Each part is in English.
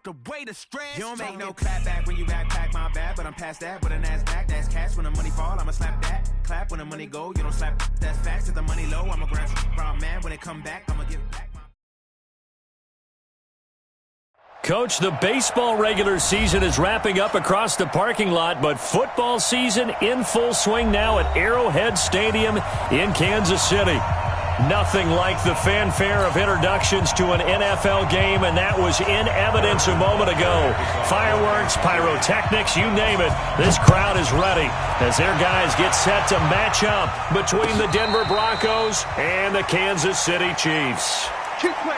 walk away to stress. You don't make no clap back when you backpack, my bad, but I'm past that with a NASDAQ. That's cash when the money fall, I'ma slap that. Clap when the money go, you don't slap. That's facts. If the money low, I'ma grab brown man. When it come back, I'ma give back. Coach, the baseball regular season is wrapping up across the parking lot, but football season in full swing now at Arrowhead Stadium in Kansas City. Nothing like the fanfare of introductions to an NFL game, and that was in evidence a moment ago. Fireworks, pyrotechnics, you name it. This crowd is ready as their guys get set to match up between the Denver Broncos and the Kansas City Chiefs. Keep playing.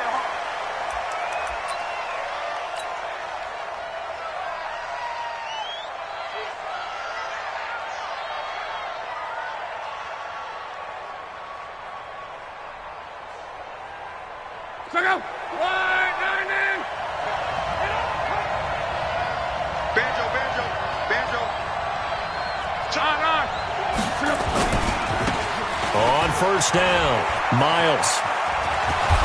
On first down, Miles.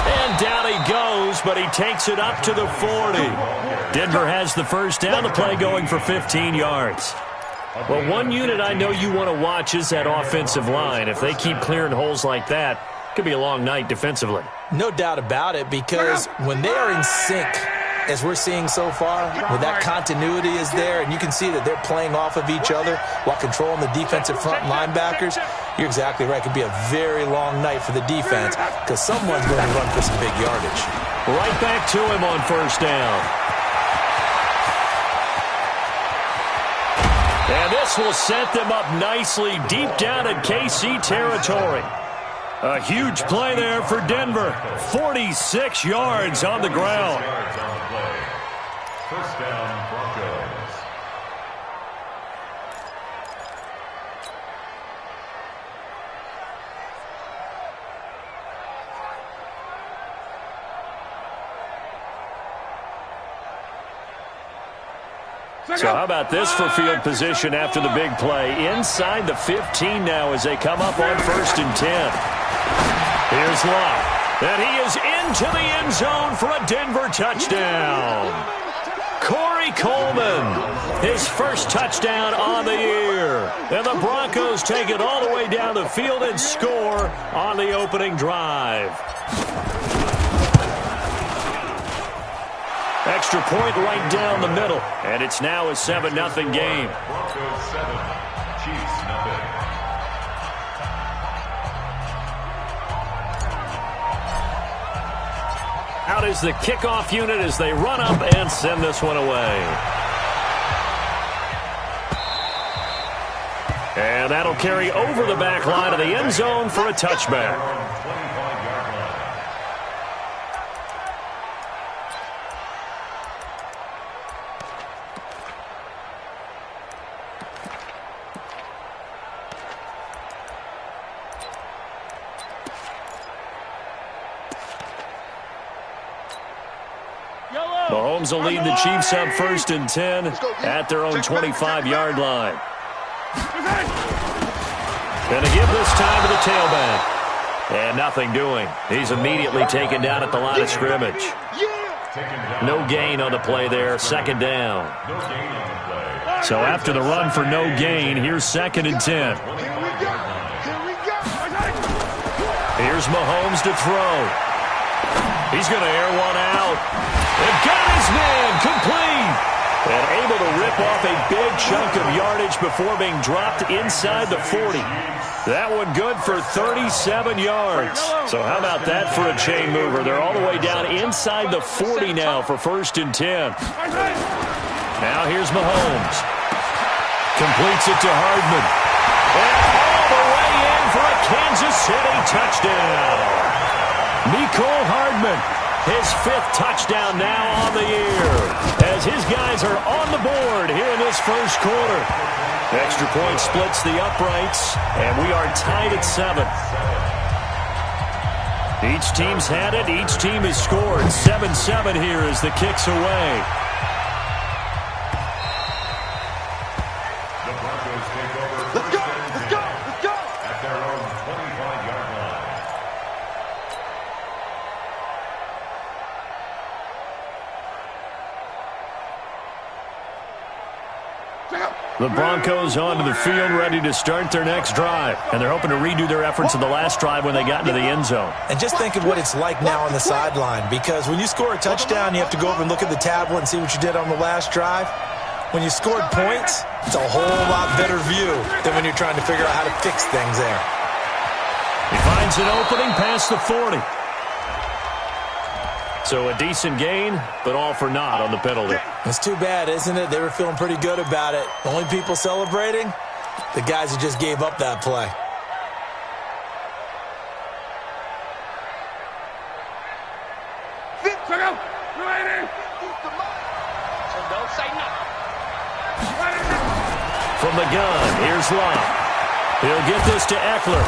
And down he goes, but he takes it up to the 40. Denver has the first down. The play going for 15 yards. Well, one unit I know you want to watch is that offensive line. If they keep clearing holes like that, it could be a long night defensively. No doubt about it, because when they are in sync, as we're seeing so far, when that continuity is there, and you can see that they're playing off of each other while controlling the defensive front linebackers, you're exactly right. It could be a very long night for the defense because someone's going to run for some big yardage. Right back to him on first down. And this will set them up nicely deep down in KC territory. A huge play there for Denver. 46 yards on the ground. First down, Broncos. So how about this for field position after the big play? Inside the 15 now as they come up on 1st and 10. Here's Locke. And he is into the end zone for a Denver touchdown. Corey Coleman, his first touchdown on the year. And the Broncos take it all the way down the field and score on the opening drive. Extra point right down the middle. And it's now a 7-0 game. Broncos 7, Chiefs nothing. Out is the kickoff unit as they run up and send this one away. And that'll carry over the back line of the end zone for a touchback. Mahomes will lead the Chiefs up 1st and 10 at their own 25-yard line. Going to give this time to the tailback. And nothing doing. He's immediately taken down at the line of scrimmage. No gain on the play there. 2nd down. So after the run for no gain, here's 2nd and 10. Here's Mahomes to throw. He's going to air one out. And got his man complete. And able to rip off a big chunk of yardage before being dropped inside the 40. That one good for 37 yards. So how about that for a chain mover? They're all the way down inside the 40 now for 1st and 10. Now here's Mahomes. Completes it to Hardman. And all the way in for a Kansas City touchdown. Mecole Hardman, his 5th touchdown now on the year, as his guys are on the board here in this first quarter. Extra point splits the uprights, and we are tied at 7. Each team's had it. Each team has scored. 7-7 here as the kick's away. The Broncos take over. Let's go! Let's go! Let's go! At their own 25-yard line. The Broncos onto the field ready to start their next drive. And they're hoping to redo their efforts in the last drive when they got into the end zone. And just think of what it's like now on the sideline. Because when you score a touchdown, you have to go over and look at the tablet and see what you did on the last drive. When you scored points, it's a whole lot better view than when you're trying to figure out how to fix things there. He finds an opening past the 40. So a decent gain, but all for naught on the penalty. It's too bad, isn't it? They were feeling pretty good about it. The only people celebrating, the guys who just gave up that play. From the gun, here's Love. He'll get this to Eckler.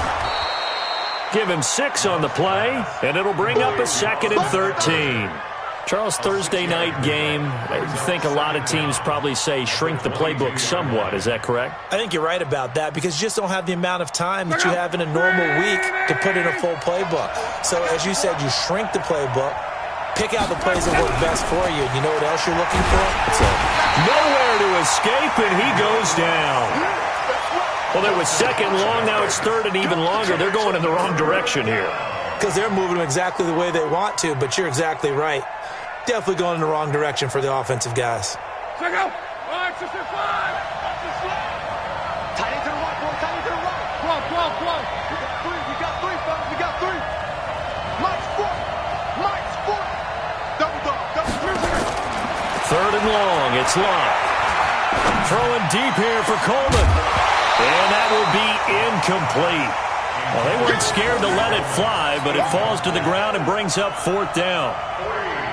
Give him 6 on the play, and it'll bring up a 2nd and 13. Charles, Thursday night game, I think a lot of teams probably say shrink the playbook somewhat. Is that correct? I think you're right about that because you just don't have the amount of time that you have in a normal week to put in a full playbook. So, as you said, you shrink the playbook, pick out the plays that work best for you. You know what else you're looking for? Nowhere to escape, and he goes down. Well, it was 2nd long. Now it's 3rd and even longer. They're going in the wrong direction here. Because they're moving them exactly the way they want to, but you're exactly right. Definitely going in the wrong direction for the offensive guys. Check out. Tight end to the right, boy. Tight end to the right. Come on. We got three, fellas. We got 3. Mike's foot. Double. 3rd and long. It's Love. Throwing deep here for Coleman. And that will be incomplete. Well, they weren't scared to let it fly, but it falls to the ground and brings up 4th down.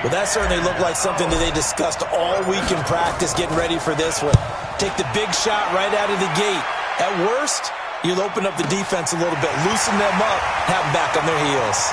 Well, that certainly looked like something that they discussed all week in practice getting ready for this one. Take the big shot right out of the gate. At worst, you'll open up the defense a little bit, loosen them up, have them back on their heels.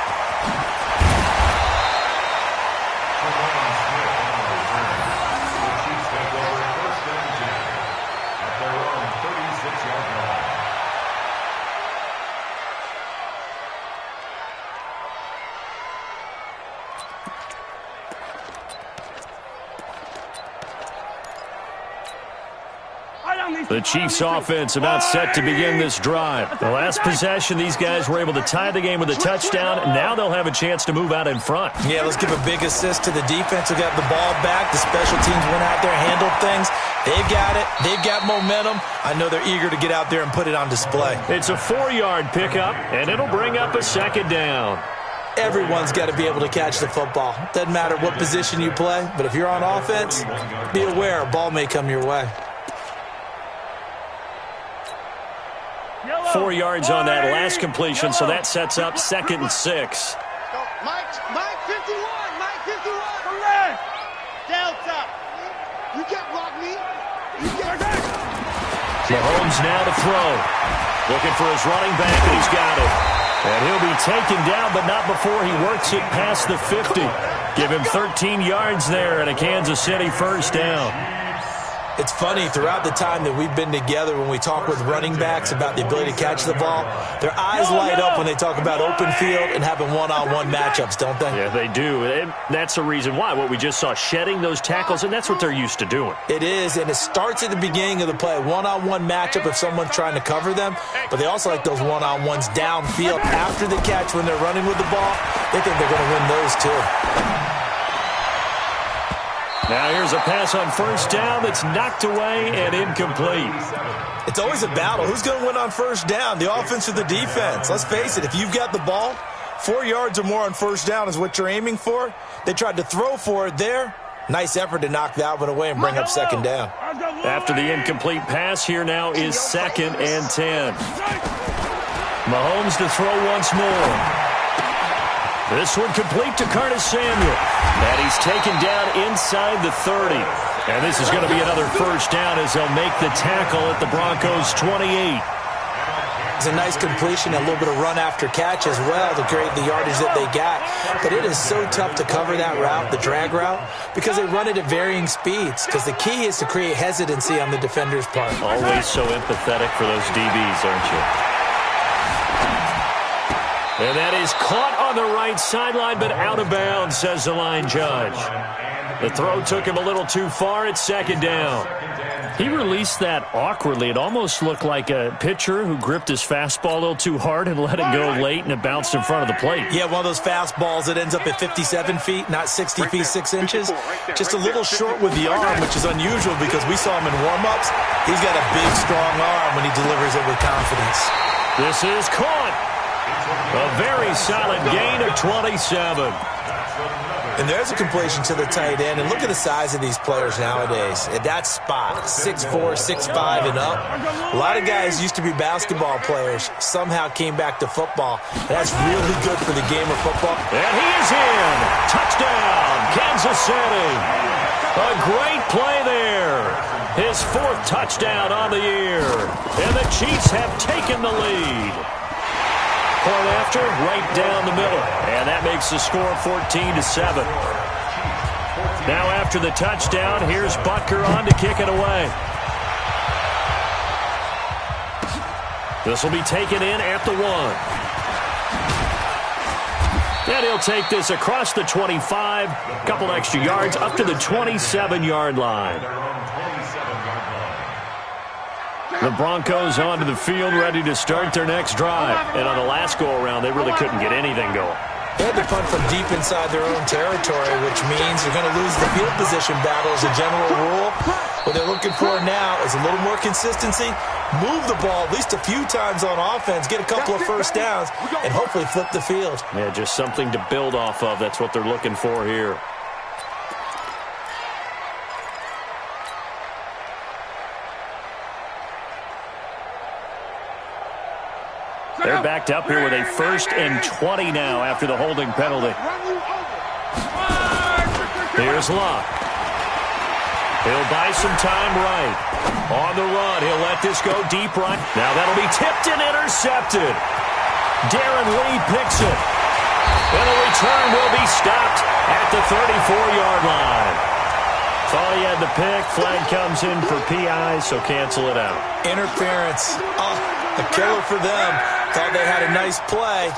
The Chiefs offense about set to begin this drive. The last possession, these guys were able to tie the game with a touchdown. Now they'll have a chance to move out in front. Yeah, let's give a big assist to the defense who got the ball back. The special teams went out there, handled things. They've got it. They've got momentum. I know they're eager to get out there and put it on display. It's a 4-yard pickup, and it'll bring up a 2nd down. Everyone's got to be able to catch the football. Doesn't matter what position you play, but if you're on offense, be aware a ball may come your way. 4 yards on that last completion, so that sets up 2nd and 6. Mike 51. Delta. You can't block me. Mahomes now to throw. Looking for his running back, and he's got it. And he'll be taken down, but not before he works it past the 50. Give him 13 yards there and a Kansas City 1st down. It's funny, throughout the time that we've been together, when we talk with running backs about the ability to catch the ball, their eyes light up when they talk about open field and having one-on-one matchups, don't they? Yeah, they do. And that's the reason why. What we just saw, shedding those tackles, and that's what they're used to doing. It is, and it starts at the beginning of the play. One-on-one matchup if someone's trying to cover them, but they also like those one-on-ones downfield after the catch when they're running with the ball. They think they're going to win those too. Now here's a pass on 1st down that's knocked away and incomplete. It's always a battle. Who's going to win on 1st down, the offense or the defense? Let's face it, if you've got the ball, 4 yards or more on 1st down is what you're aiming for. They tried to throw for it there. Nice effort to knock that one away and bring up 2nd down. After the incomplete pass, here now is 2nd and 10. Mahomes to throw once more. This one complete to Curtis Samuel. And he's taken down inside the 30. And this is going to be another 1st down as they'll make the tackle at the Broncos' 28. It's a nice completion, a little bit of run after catch as well to create the yardage that they got. But it is so tough to cover that route, the drag route, because they run it at varying speeds. Because the key is to create hesitancy on the defender's part. Always so empathetic for those DBs, aren't you? And that is caught on the right sideline, but out of bounds, says the line judge. The throw took him a little too far. It's second down. He released that awkwardly. It almost looked like a pitcher who gripped his fastball a little too hard and let it go late, and it bounced in front of the plate. Yeah, one of those fastballs that ends up at 57 feet, not 60 feet, 6 inches. Just a little short with the arm, which is unusual because we saw him in warm-ups. He's got a big, strong arm when he delivers it with confidence. This is caught. A very solid gain of 27. And there's a completion to the tight end. And look at the size of these players nowadays. At that spot, 6'4", 6'5", and up. A lot of guys used to be basketball players, somehow came back to football. That's really good for the game of football. And he is in. Touchdown, Kansas City. A great play there. His 4th touchdown on the year. And the Chiefs have taken the lead. Point after, right down the middle. And that makes the score 14-7. Now after the touchdown, here's Butker on to kick it away. This will be taken in at the 1. And he'll take this across the 25, couple extra yards, up to the 27-yard line. The Broncos onto the field, ready to start their next drive. And on the last go-around, they really couldn't get anything going. They had to punt from deep inside their own territory, which means they're going to lose the field position battle as a general rule. What they're looking for now is a little more consistency, move the ball at least a few times on offense, get a couple of first downs, and hopefully flip the field. Yeah, just something to build off of. That's what they're looking for here. They're backed up here with a 1st and 20 now after the holding penalty. Here's Locke. He'll buy some time right. On the run, he'll let this go deep right. Now that'll be tipped and intercepted. Darren Lee picks it. And the return will be stopped at the 34-yard line. Thought he had the pick. Flag comes in for PI, so cancel it out. Interference. A killer for them. Thought they had a nice play.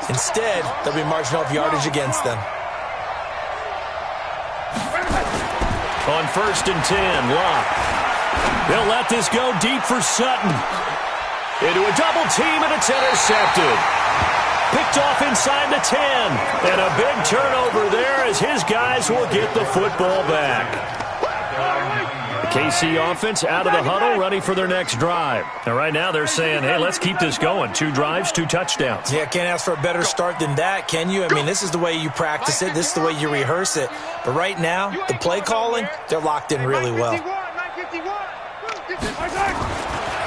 Instead, they'll be marching off yardage against them. On 1st and 10, Locke. They'll let this go deep for Sutton. Into a double team, and it's intercepted. Picked off inside the 10. And a big turnover there as his guys will get the football back. The KC offense out of the huddle, ready for their next drive. And right now they're saying, hey, let's keep this going. 2 drives, 2 touchdowns. Yeah, can't ask for a better start than that, can you? I mean, this is the way you practice it. This is the way you rehearse it. But right now, the play calling, they're locked in really well.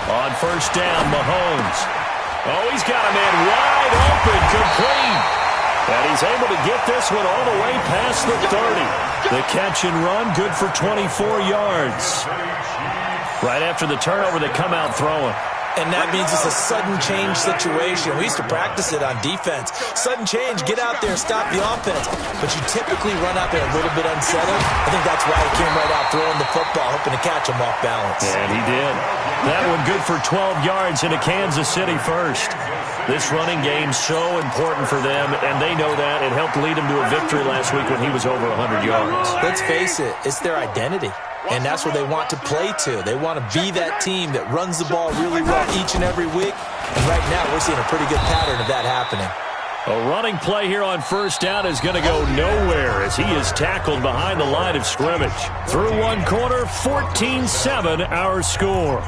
On 1st down, Mahomes. Oh, he's got a man wide open, complete. And he's able to get this one all the way past the 30. The catch and run, good for 24 yards. Right after the turnover, they come out throwing. And that means it's a sudden change situation. We used to practice it on defense. Sudden change, get out there, stop the offense. But you typically run out there a little bit unsettled. I think that's why he came right out throwing the football, hoping to catch him off balance. And he did. That one good for 12 yards into Kansas City first. This running game so important for them, and they know that. It helped lead them to a victory last week when he was over 100 yards. Let's face it, it's their identity. And that's what they want to play to. They want to be that team that runs the ball really well each and every week. And right now, we're seeing a pretty good pattern of that happening. A running play here on 1st down is going to go nowhere as he is tackled behind the line of scrimmage. Through one quarter, 14-7 our score.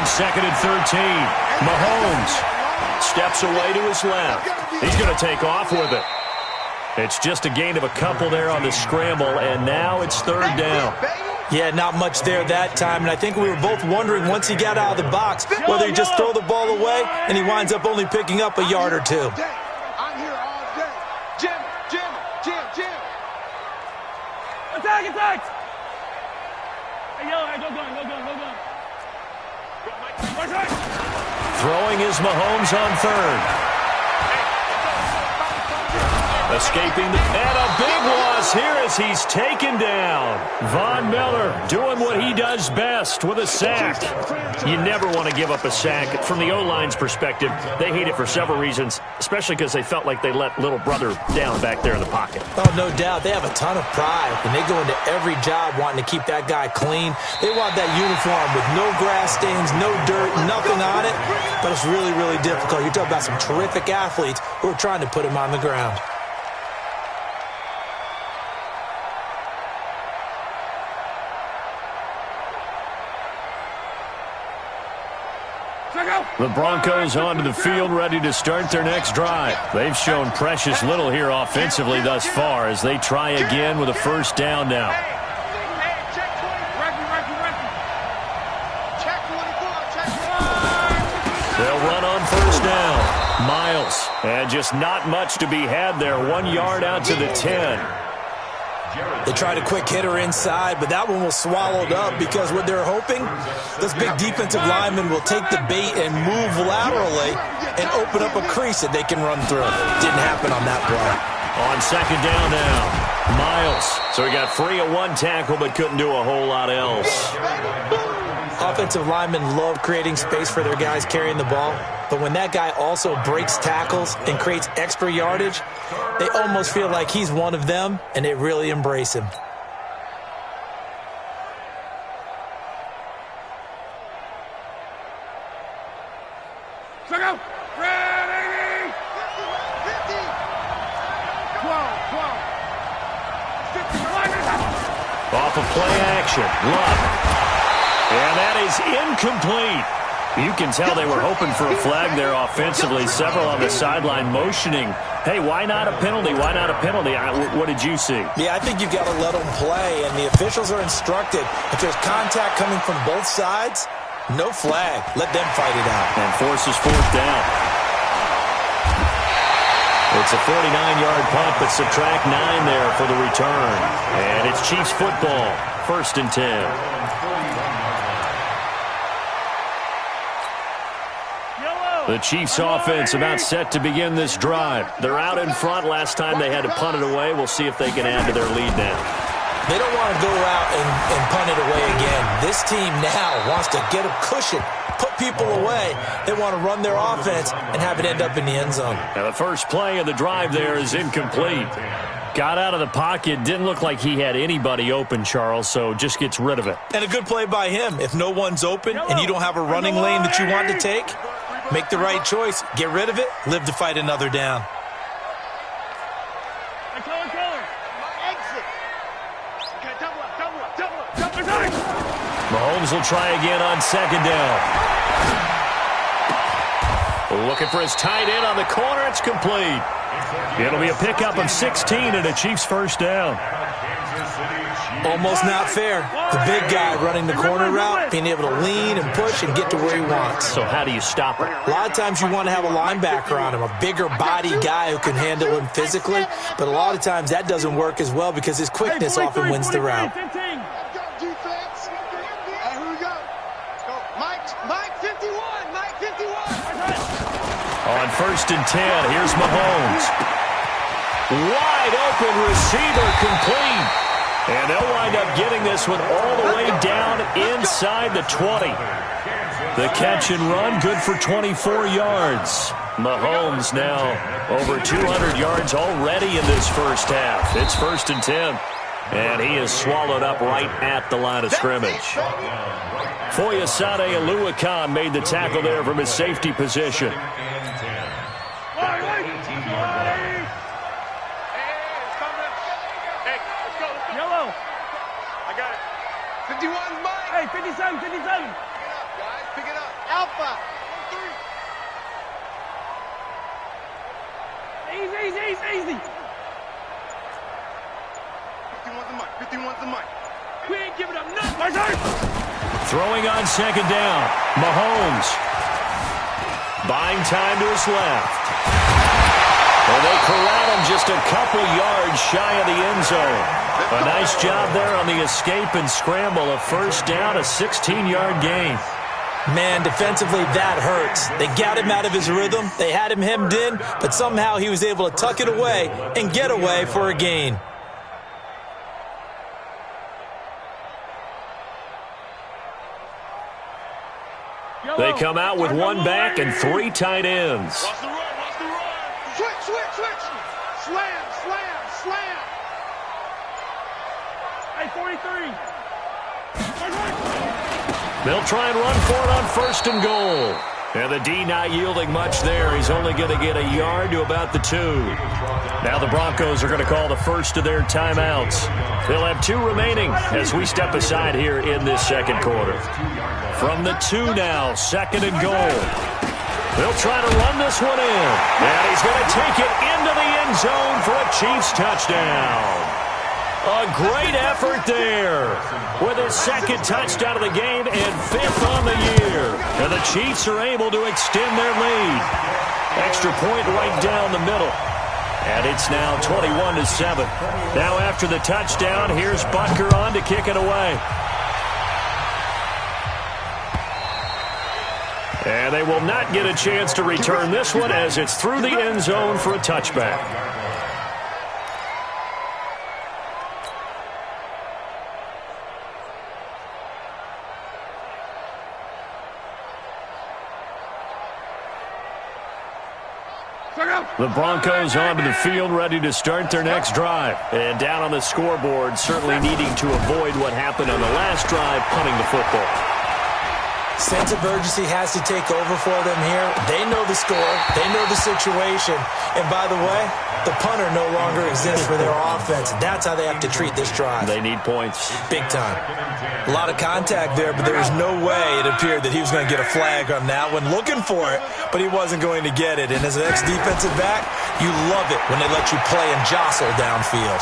Second and 13. Mahomes steps away to his left. He's going to take off with it. It's just a gain of a couple there on the scramble, and now it's 3rd down. Yeah, not much there that time, and I think we were both wondering once he got out of the box whether he just throw the ball away and he winds up only picking up a yard or 2. I'm here all day. Jim. Attack! Hey, go gun. Throwing is Mahomes on 3rd. Escaping and a big loss here as he's taken down. Von Miller doing what he does best with a sack. You never want to give up a sack. From the O-line's perspective, they hate it for several reasons, especially because they felt like they let little brother down back there in the pocket. Oh, no doubt. They have a ton of pride, and they go into every job wanting to keep that guy clean. They want that uniform with no grass stains, no dirt, nothing on it, but it's really, really difficult. You're talking about some terrific athletes who are trying to put him on the ground. The Broncos onto the field, ready to start their next drive. They've shown precious little here offensively thus far as they try again with a first down now. They'll run on first down. Miles, and just not much to be had there. 1 yard out to the 10. They tried a quick hitter inside, but that one was swallowed up because what they're hoping, this big defensive lineman will take the bait and move laterally and open up a crease that they can run through. Didn't happen on that play. On second down now, Miles. So he got free of one tackle but couldn't do a whole lot else. Offensive linemen love creating space for their guys carrying the ball, but when that guy also breaks tackles and creates extra yardage, they almost feel like he's one of them, and they really embrace him. Ready! 12. Off of play action, Love. And that is incomplete. You can tell they were hoping for a flag there offensively. Several on the sideline motioning, hey, why not a penalty? Why not a penalty? What did you see? Yeah, I think you've got to let them play, and the officials are instructed. If there's contact coming from both sides, no flag. Let them fight it out. And forces fourth down. It's a 49-yard punt, but subtract 9 there for the return. And it's Chiefs football, 1st and 10. The Chiefs offense about set to begin this drive. They're out in front. Last time they had to punt it away. We'll see if they can add to their lead now. They don't want to go out and punt it away again. This team now wants to get a cushion, put people away. They want to run their offense and have it end up in the end zone. Now the first play of the drive there is incomplete. Got out of the pocket. Didn't look like he had anybody open, Charles, so just gets rid of it. And a good play by him. If no one's open and you don't have a running lane that you want to take, make the right choice. Get rid of it. Live to fight another down. Mahomes will try again on second down. Looking for his tight end on the corner. It's complete. It'll be a pickup of 16 and a Chiefs first down. Almost not fair. The big guy running the corner route, being able to lean and push and get to where he wants. So how do you stop it? A lot of times you want to have a linebacker on him, a bigger body guy who can handle him physically, but a lot of times that doesn't work as well because his quickness often wins the route. On 1st and 10, here's Mahomes. Wide open receiver complete. And they'll wind up getting this one all the way down inside the 20. The catch and run, good for 24 yards. Mahomes now over 200 yards already in this first half. It's 1st and 10. And he is swallowed up right at the line of scrimmage. Foyesade Oluwakan made the tackle there from his safety position. Yellow. I got it. 51's mine. Hey, 57, 57. Pick it up, guys. Pick it up. Alpha. 1-3. Easy. 51's the mic. 51's the mic. We ain't giving up nothing. Throwing on second down. Mahomes. Buying time to his left. And they corral him just a couple yards shy of the end zone. A nice job there on the escape and scramble. A first down, a 16-yard gain. Man, defensively, that hurts. They got him out of his rhythm. They had him hemmed in, but somehow he was able to tuck it away and get away for a gain. They come out with one back and 3 tight ends. Watch the run, watch the run. Switch. Slam. Hey, 43. They'll try and run for it on 1st and goal. And the D not yielding much there. He's only going to get a yard to about the 2. Now the Broncos are going to call the first of their timeouts. They'll have 2 remaining as we step aside here in this second quarter. From the 2 now, 2nd and goal. They'll try to run this one in. And he's going to take it into the end zone for a Chiefs touchdown. A great effort there with his 2nd touchdown of the game and 5th on the year. And the Chiefs are able to extend their lead. Extra point right down the middle. And it's now 21-7. Now after the touchdown, here's Butker on to kick it away. And they will not get a chance to return this one as it's through the end zone for a touchback. The Broncos onto the field, ready to start their next drive. And down on the scoreboard, certainly needing to avoid what happened on the last drive, punting the football. Sense of urgency has to take over for them here. They know the score. They know the situation. And by the way, the punter no longer exists for their offense. That's how they have to treat this drive. They need points. Big time. A lot of contact there, but there was no way it appeared that he was going to get a flag on that one. Looking for it, but he wasn't going to get it. And as an ex-defensive back, you love it when they let you play and jostle downfield.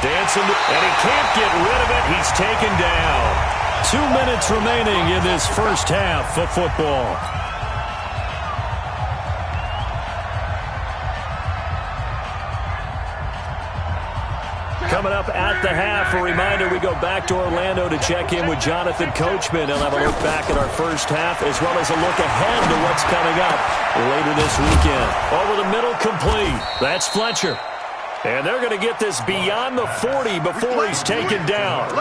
Dancing, and he can't get rid of it. He's taken down. 2 minutes remaining in this first half of football. Coming up at the half, a reminder, we go back to Orlando to check in with Jonathan Coachman. He'll have a look back at our first half as well as a look ahead to what's coming up later this weekend. Over the middle, complete. That's Fletcher. And they're going to get this beyond the 40 before he's taken down.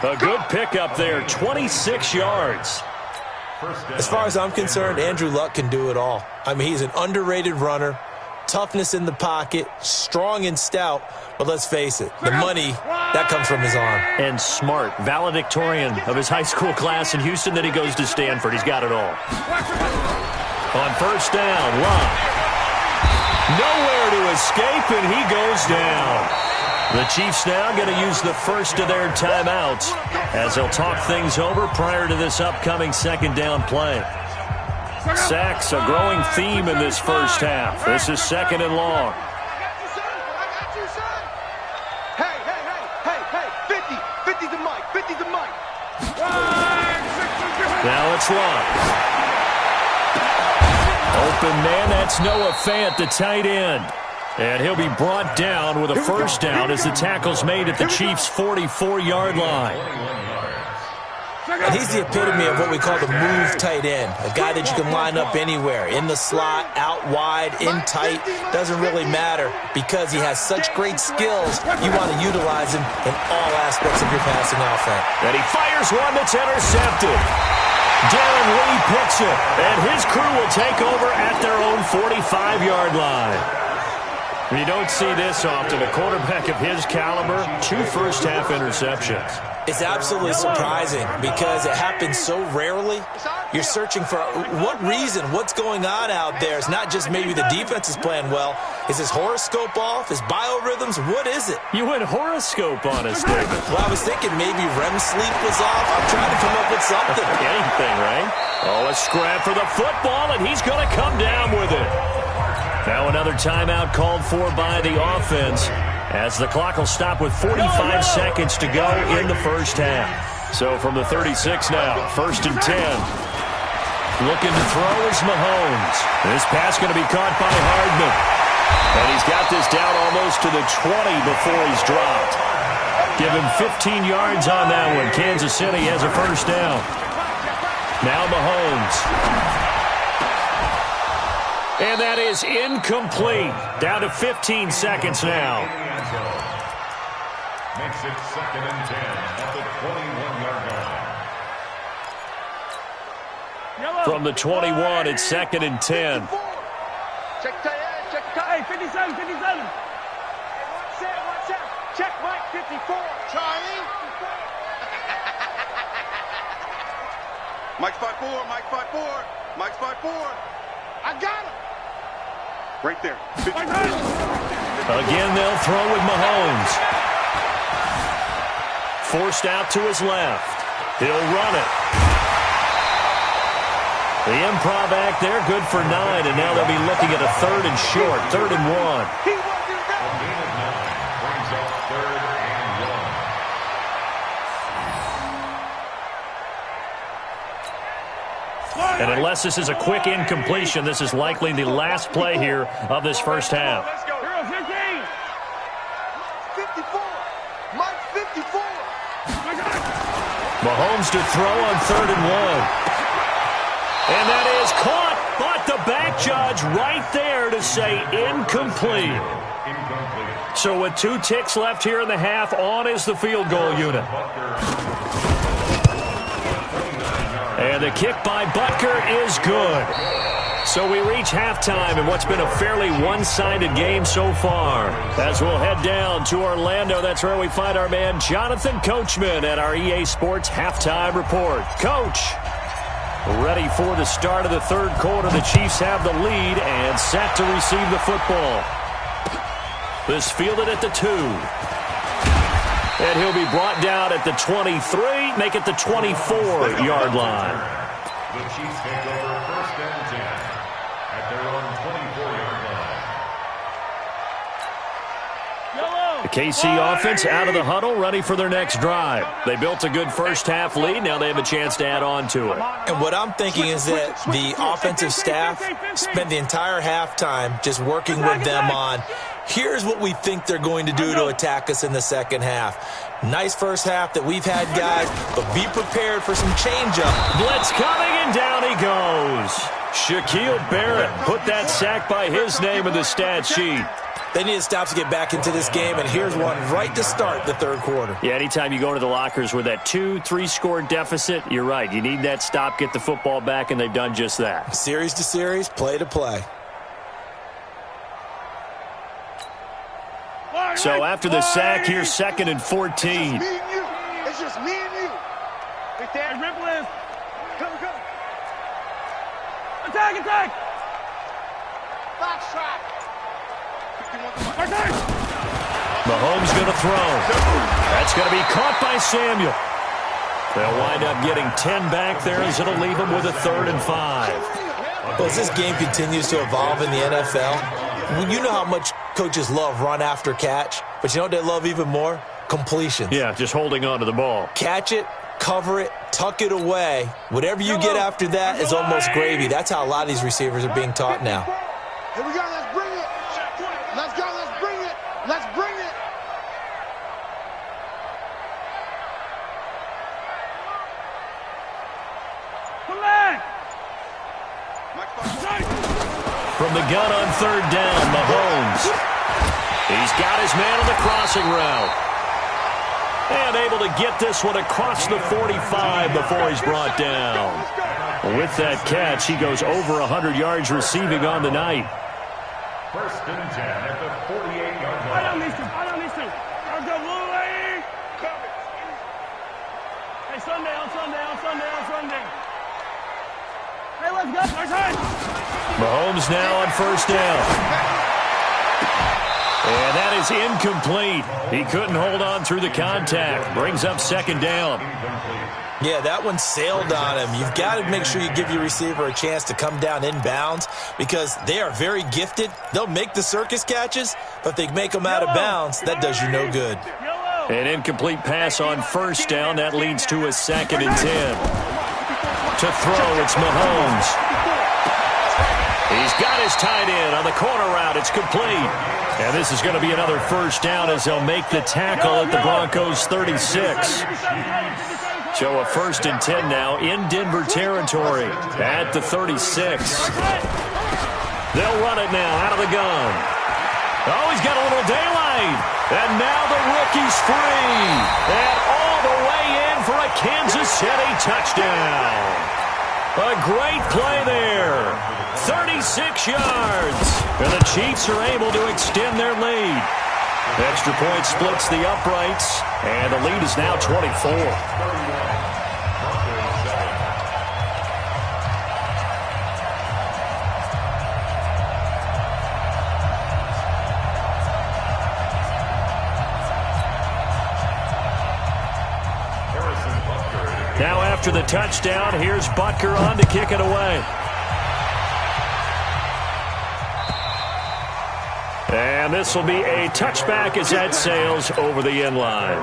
A good pickup there, 26 yards. As far as I'm concerned, Andrew Luck can do it all. I mean, he's an underrated runner, toughness in the pocket, strong and stout, but let's face it, the money, that comes from his arm. And smart, valedictorian of his high school class in Houston, then he goes to Stanford. He's got it all. On first down, Luck. Nowhere to escape, and he goes down. The Chiefs now going to use the first of their timeouts as they'll talk things over prior to this upcoming second down play. Sacks, a growing theme in this first half. This is 2nd and long. Hey, 50's the mic, 50's the mic. Now it's Luck. Open man, that's Noah Fant, the tight end. And he'll be brought down with a first down as the tackle's made at the Chiefs' 44-yard line. And he's the epitome of what we call the move tight end, a guy that you can line up anywhere, in the slot, out wide, in tight, doesn't really matter because he has such great skills. You want to utilize him in all aspects of your passing offense. And he fires one that's intercepted. Darren Lee picks it, and his crew will take over at their own 45-yard line. You don't see this often. A quarterback of his caliber, 2 first-half interceptions. It's absolutely surprising because it happens so rarely. You're searching for what reason, what's going on out there. It's not just maybe the defense is playing well. Is his horoscope off? His biorhythms? What is it? You went horoscope on us, David. Well, I was thinking maybe REM sleep was off. I'm trying to come up with something. Anything, right? Oh, a scrap for the football, and he's going to come down with it. Now another timeout called for by the offense as the clock will stop with 45 seconds to go in the first half. So from the 36 now, 1st and 10. Looking to throw is Mahomes. This pass going to be caught by Hardman. And he's got this down almost to the 20 before he's dropped. Give him 15 yards on that one. Kansas City has a first down. Now Mahomes. And that is incomplete. Down to 15 seconds now. Makes it 2nd and 10 at the 21-yard line. From the 21, it's 2nd and 10. Check tight end, check tight. Hey, 57, 57. Hey, watch out. Check Mike 54. Charlie. Mike's 5'4", Mike's 5'4", Mike's 5'4". I got him. Right there. Again, they'll throw with Mahomes. Forced out to his left. He'll run it. The improv act there, good for 9, and now they'll be looking at a 3rd and short, 3rd and 1. A gain of 9 brings up 3rd and 1. And unless this is a quick incompletion, this is likely the last play here of this first half. Let's go. 54. Mike 54. Mahomes to throw on 3rd and 1. And that is caught, but the back judge right there to say incomplete. So with 2 ticks left here in the half, on is the field goal unit. And the kick by Butker is good. So we reach halftime in what's been a fairly one-sided game so far. As we'll head down to Orlando, that's where we find our man Jonathan Coachman at our EA Sports Halftime Report. Coach, ready for the start of the 3rd quarter. The Chiefs have the lead and set to receive the football. This fielded at the 2. And he'll be brought down at the 23, make it the 24-yard line. The Chiefs take over 1st and 10 at their own 24-yard line. The KC offense out of the huddle, ready for their next drive. They built a good first-half lead. Now they have a chance to add on to it. And what I'm thinking is that the offensive staff spent the entire halftime just working with them on, here's what we think they're going to do to attack us in the second half. Nice first half that we've had, guys, but be prepared for some change-up. Blitz coming, and down he goes. Shaquille Barrett put that sack by his name in the stat sheet. They need to stop to get back into this game, and here's one right to start the 3rd quarter. Yeah, anytime you go into the lockers with that 2-3 score deficit, you're right. You need that stop, get the football back, and they've done just that. Series to series, play to play. So after the sack, here's 2nd and 14. It's just me and you. It's just me and you. Right there. Ripple is. Come. Attack. Box track. Mahomes going to throw. That's going to be caught by Samuel. They'll wind up getting 10 back there as it'll leave them with a 3rd and 5. Well, as this game continues to evolve in the NFL, you know how much coaches love run after catch, but you know what they love even more? Completions. Yeah, just holding on to the ball. Catch it, cover it, tuck it away. Whatever you get after that is almost gravy. That's how a lot of these receivers are being taught now. Here we go. Let's bring it. Let's go. Let's bring it. Let's bring it. Come back. From the gun on 3rd down, Mahomes. He's got his man on the crossing route. And able to get this one across the 45 before he's brought down. With that catch, he goes over 100 yards receiving on the night. 1st and 10 at the 48-yard line. I don't need to. Let's go, Blue Lady. Hey, Sunday. Hey, let's go. Mahomes now on 1st down. And that is incomplete. He couldn't hold on through the contact. Brings up 2nd down. Yeah, that one sailed on him. You've got to make sure you give your receiver a chance to come down inbounds because they are very gifted. They'll make the circus catches, but if they make them out of bounds, that does you no good. An incomplete pass on 1st down. That leads to a 2nd and 10. To throw, it's Mahomes. He's got his tight end on the corner route. It's complete. And this is going to be another 1st down as they'll make the tackle at the Broncos 36. So a 1st and 10 now in Denver territory at the 36. They'll run it now out of the gun. Oh, he's got a little daylight. And now the rookie's free. And all the way in for a Kansas City touchdown. A great play there. 36 yards. And the Chiefs are able to extend their lead. Extra point splits the uprights. And the lead is now 24. Now after the touchdown, here's Butker on to kick it away. And this will be a touchback as that sails over the end line.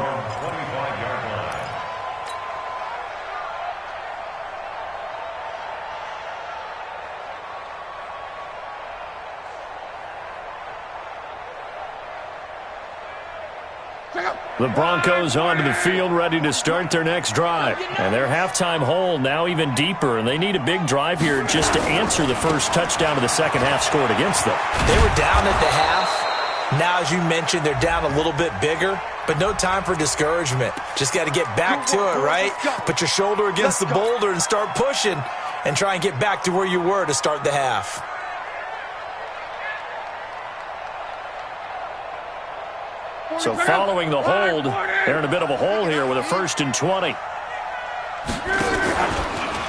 The Broncos onto the field, ready to start their next drive. And their halftime hole now even deeper, and they need a big drive here just to answer the first touchdown of the second half scored against them. They were down at the half. Now, as you mentioned, they're down a little bit bigger, but no time for discouragement. Just got to get back to it, right? Put your shoulder against the boulder and start pushing and try and get back to where you were to start the half. So following the hold, they're in a bit of a hole here with a 1st and 20.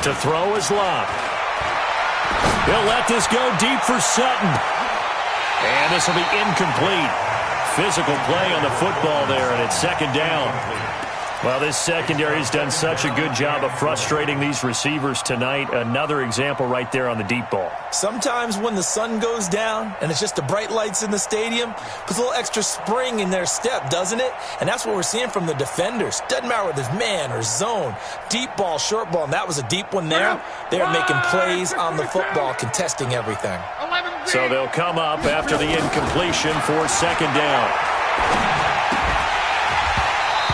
To throw is Love. He'll let this go deep for Sutton. And this will be incomplete. Physical play on the football there, and it's 2nd down. Well, this secondary has done such a good job of frustrating these receivers tonight. Another example right there on the deep ball. Sometimes when the sun goes down and it's just the bright lights in the stadium, puts a little extra spring in their step, doesn't it? And that's what we're seeing from the defenders. Doesn't matter whether it's man or zone, deep ball, short ball, and that was a deep one there. They're making plays on the football, contesting everything. So they'll come up after the incompletion for 2nd down.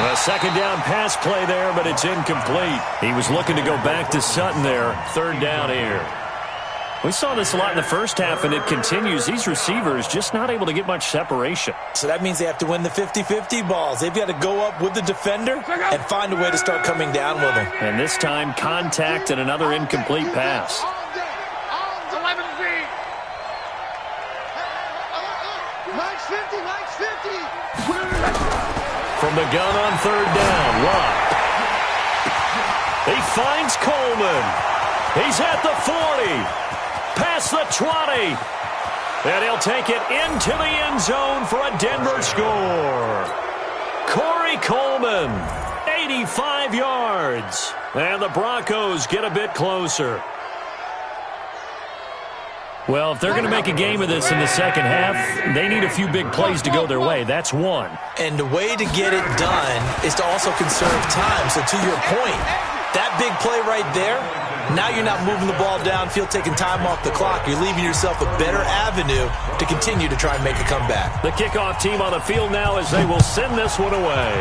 A 2nd down pass play there, but it's incomplete. He was looking to go back to Sutton there. 3rd down here. We saw this a lot in the first half, and it continues. These receivers just not able to get much separation. So that means they have to win the 50-50 balls. They've got to go up with the defender and find a way to start coming down with them. And this time, contact and another incomplete pass. From the gun on 3rd down, Love. He finds Coleman. He's at the 40. Past the 20. And he'll take it into the end zone for a Denver score. Corey Coleman, 85 yards. And the Broncos get a bit closer. Well, if they're going to make a game of this in the second half, they need a few big plays to go their way. That's one. And the way to get it done is to also conserve time. So to your point, that big play right there, now you're not moving the ball downfield, taking time off the clock. You're leaving yourself a better avenue to continue to try and make a comeback. The kickoff team on the field now as they will send this one away.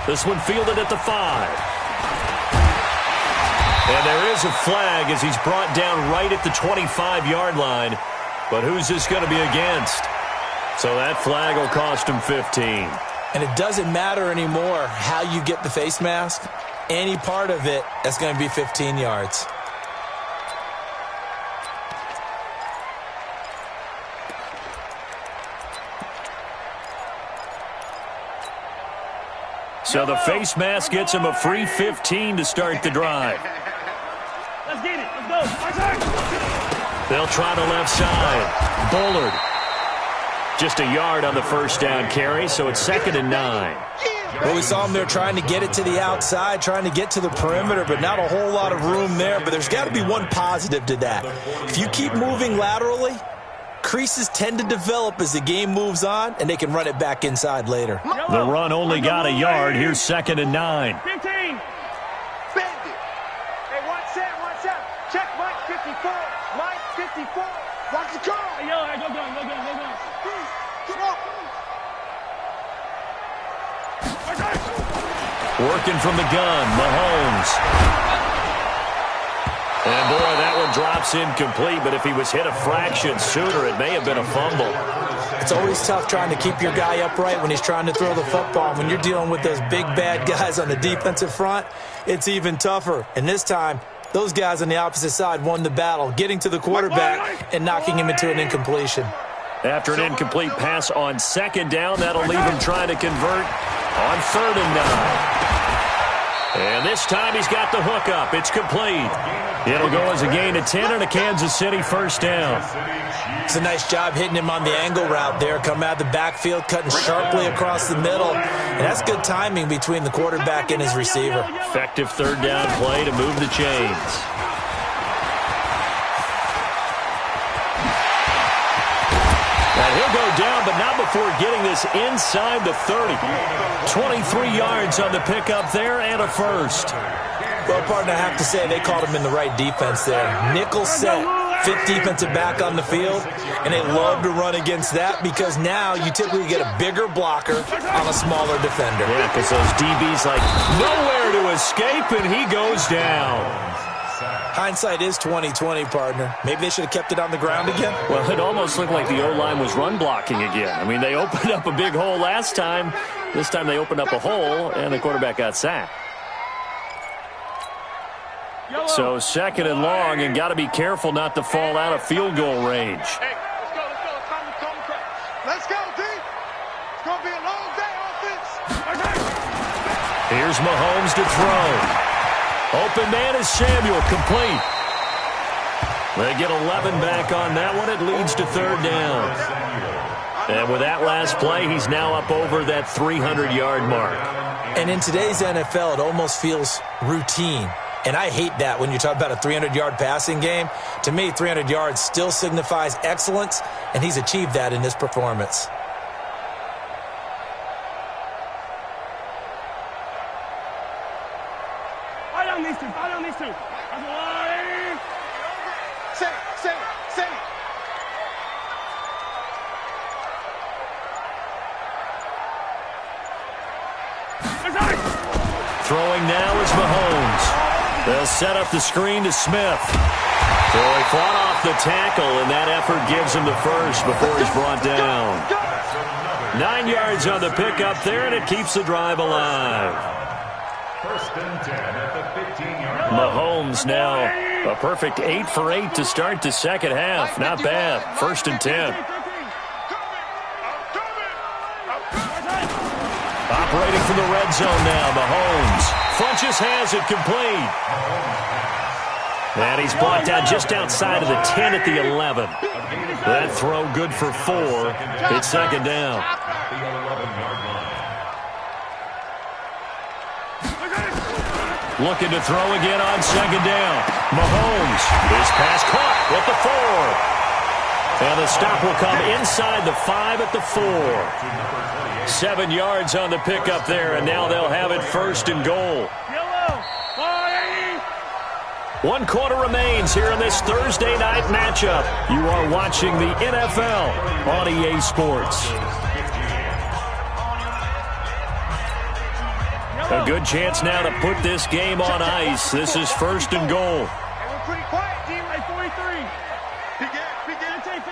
This one fielded at the 5. And there is a flag as he's brought down right at the 25-yard line. But who's this going to be against? So that flag will cost him 15. And it doesn't matter anymore how you get the face mask. Any part of it, that's going to be 15 yards. So the face mask gets him a free 15 to start the drive. Let's get it. Let's go. They'll try the left side. Bullard. Just a yard on the 1st down carry, so it's 2nd and 9. Well, we saw him there trying to get it to the outside, trying to get to the perimeter, but not a whole lot of room there. But there's got to be one positive to that. If you keep moving laterally, creases tend to develop as the game moves on, and they can run it back inside later. The run only got a yard. Here's 2nd and 9. 15. Hey, watch that. Check Mike 54. Mike 54. Watch the car. Hey, yo, go down. Come on. Working from the gun, Mahomes. And, boy, that one drops incomplete, but if he was hit a fraction sooner, it may have been a fumble. It's always tough trying to keep your guy upright when he's trying to throw the football. When you're dealing with those big, bad guys on the defensive front, it's even tougher. And this time, those guys on the opposite side won the battle, getting to the quarterback and knocking him into an incompletion. After an incomplete pass on second down, that'll leave him trying to convert on 3rd and 9. And this time he's got the hook up. It's complete. It'll go as a gain of 10 and a Kansas City first down. It's a nice job hitting him on the angle route there. Come out of the backfield, cutting sharply across the middle. And that's good timing between the quarterback and his receiver. Effective 3rd down play to move the chains. And he'll go down, but not before getting this inside the 30. 23 yards on the pickup there and a first. Well, partner, I have to say they called him in the right defense there. Nickel set, 5th defensive back on the field, and they love to run against that because now you typically get a bigger blocker on a smaller defender. Yeah, because those DBs like nowhere to escape, and he goes down. Hindsight is 20/20, partner. Maybe they should have kept it on the ground again. Well, it almost looked like the O-line was run blocking again. I mean, they opened up a big hole last time. This time they opened up a hole, and the quarterback got sacked. So 2nd and long, and got to be careful not to fall out of field goal range. Hey, let's go. Let's go, D. It's going to be a long day offense. Here's Mahomes to throw. Open man is Samuel, complete. They get 11 back on that one. It leads to 3rd down. And with that last play, he's now up over that 300-yard mark. And in today's NFL, it almost feels routine. And I hate that when you talk about a 300-yard passing game. To me, 300 yards still signifies excellence, and he's achieved that in this performance. I don't need to. Say it. Throwing now is Mahomes. They'll set up the screen to Smith. So he fought off the tackle, and that effort gives him the first before he's brought down. 9 yards on the pickup there, and it keeps the drive alive. 1st and 10 at the 15-yard line. Mahomes now a perfect 8 for 8 to start the second half. Not bad. 1st and 10. Operating from the red zone now, Mahomes. Funches has it complete. And he's brought down just outside of the 10 at the 11. That throw good for 4. It's 2nd down. Looking to throw again on 2nd down. Mahomes. His pass caught at the 4. And the stop will come inside the 5 at the 4. 7 yards on the pickup there, and now they'll have it 1st and goal. 1 quarter remains here in this Thursday night matchup. You are watching the NFL on EA Sports. A good chance now to put this game on ice. This is 1st and goal. Hey, we're pretty quiet, team. 43. Begin. 15.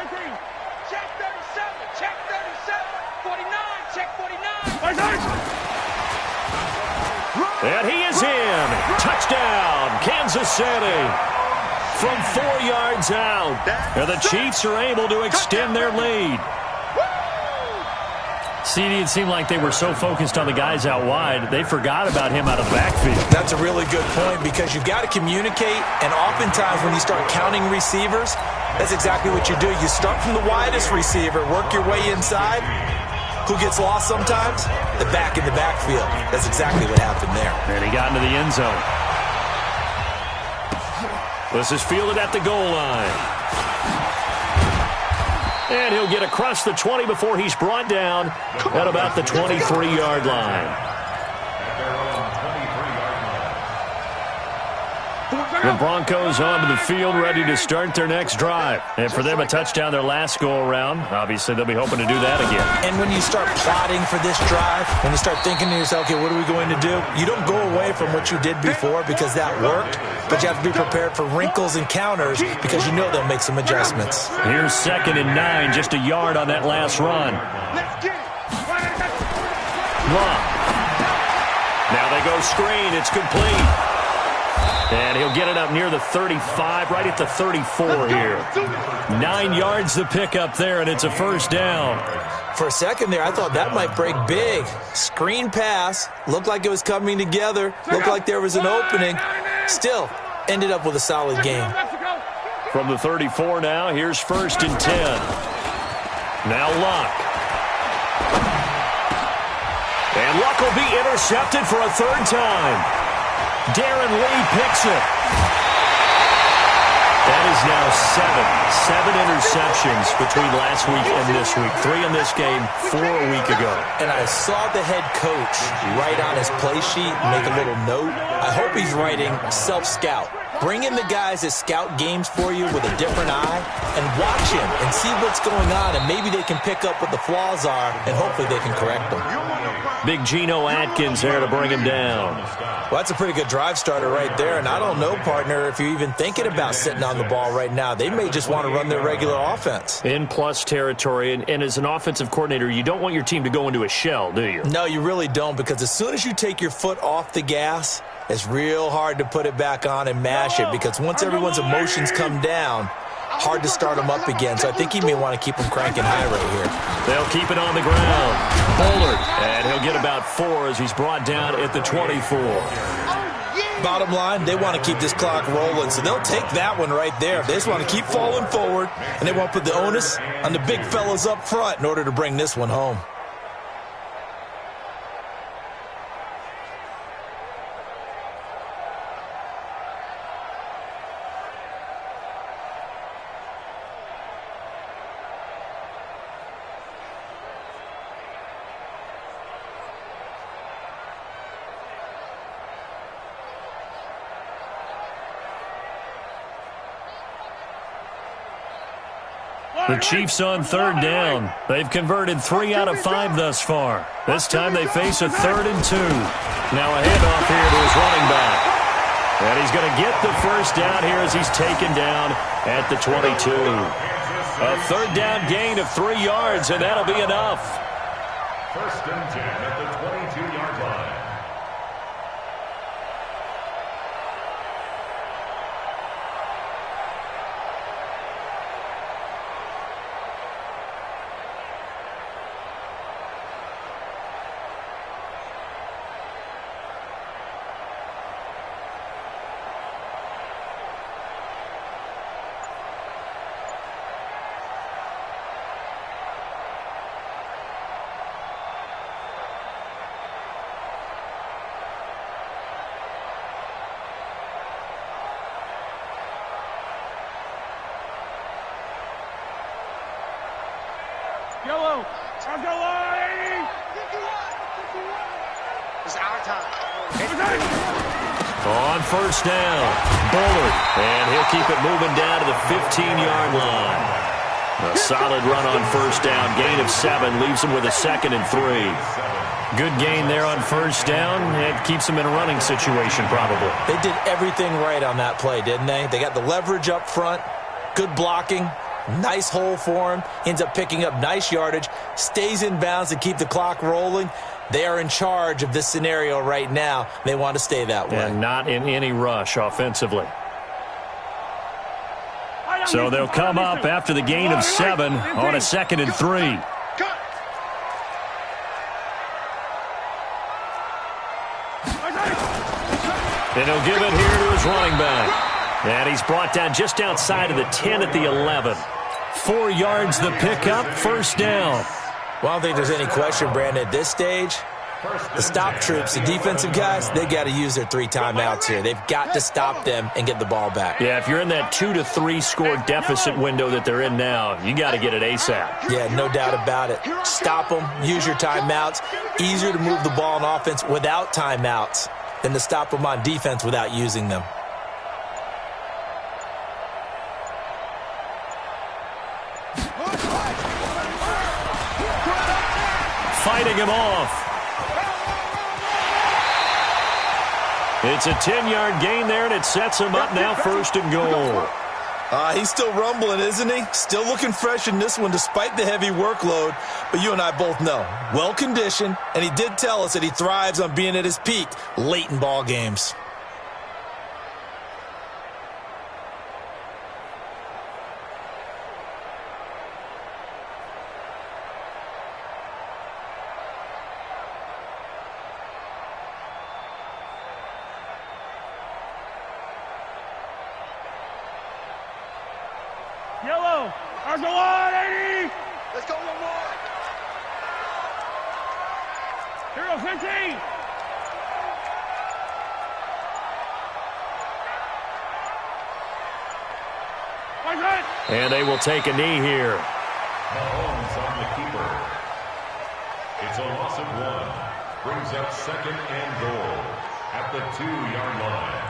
Check 37. Check 37. 49. Check 49. And he is in. Touchdown, Kansas City. From 4 yards out. And the Chiefs are able to extend their lead. CD, it seemed like they were so focused on the guys out wide, they forgot about him out of the backfield. That's a really good point because you've got to communicate, and oftentimes when you start counting receivers, that's exactly what you do. You start from the widest receiver, work your way inside. Who gets lost sometimes? The back in the backfield. That's exactly what happened there. And he got into the end zone. This is fielded at the goal line. And he'll get across the 20 before he's brought down at about the 23-yard line. The Broncos onto the field, ready to start their next drive. And for them, a touchdown their last go-around. Obviously, they'll be hoping to do that again. And when you start plotting for this drive, when you start thinking to yourself, okay, what are we going to do? You don't go away from what you did before because that worked, but you have to be prepared for wrinkles and counters because you know they'll make some adjustments. Here's 2nd and 9, just a yard on that last run. Long. Now they go screen. It's complete. And he'll get it up near the 35, right at the 34 here. 9 yards the pick up there, and it's a first down. For a second there, I thought that might break big. Screen pass. Looked like it was coming together. Looked like there was an opening. Still, ended up with a solid game. From the 34 now, here's 1st and 10. Now Luck. And Luck will be intercepted for a 3rd time. Darren Lee picks it. That is now 7 interceptions between last week and this week. 3 in this game, 4 a week ago. And I saw the head coach write on his play sheet, make a little note. I hope he's writing self-scout. Bring in the guys that scout games for you with a different eye and watch him and see what's going on, and maybe they can pick up what the flaws are, and hopefully they can correct them. Big Geno Atkins there to bring him down. Well, that's a pretty good drive starter right there, and I don't know, partner, if you're even thinking about sitting on the ball right now. They may just want to run their regular offense. In plus territory, and as an offensive coordinator, you don't want your team to go into a shell, do you? No, you really don't, because as soon as you take your foot off the gas, it's real hard to put it back on and mash it, because once everyone's emotions come down, hard to start them up again. So I think he may want to keep them cranking high right here. They'll keep it on the ground. Bullard, and he'll get about 4 as he's brought down at the 24. Bottom line, they want to keep this clock rolling, so they'll take that one right there. They just want to keep falling forward, and they won't put the onus on the big fellas up front in order to bring this one home. The Chiefs on 3rd down. They've converted 3 out of 5 thus far. This time they face a 3rd and 2. Now a handoff here to his running back. And he's going to get the first down here as he's taken down at the 22. A 3rd down gain of 3 yards, and that'll be enough. 1st and 10 at the 22-yard line. Yellow. I'll go line. It's our time. On 1st down, Bullard, and he'll keep it moving down to the 15-yard line. A solid run on 1st down, gain of 7, leaves him with a 2nd and 3. Good gain there on 1st down. It keeps him in a running situation, probably. They did everything right on that play, didn't they? They got the leverage up front, good blocking, nice hole for him, ends up picking up nice yardage, stays in bounds to keep the clock rolling. They are in charge of this scenario right now. They want to stay that way. And not in any rush offensively. So they'll come up after the gain of 7 on a 2nd and 3. And he'll give it here to his running back. And he's brought down just outside of the 10 at the 11. 4 yards the pickup, 1st down. Well, I don't think there's any question, Brandon, at this stage. The stop troops, the defensive guys, they got to use their 3 timeouts here. They've got to stop them and get the ball back. Yeah, if you're in that 2 to 3 score deficit window that they're in now, you got to get it ASAP. Yeah, no doubt about it. Stop them, use your timeouts. Easier to move the ball on offense without timeouts than to stop them on defense without using them. fighting him off. It's a 10-yard gain there, and it sets him up now 1st and goal. He's still rumbling, isn't he? Still looking fresh in this one despite the heavy workload. But you and I both know, well-conditioned, and he did tell us that he thrives on being at his peak late in ball games. Yellow. There's a one, 80. Let's go one more. Hero 15. And they will take a knee here. Mahomes on the keeper. It's a loss of 1. Brings up 2nd and goal at the 2-yard line.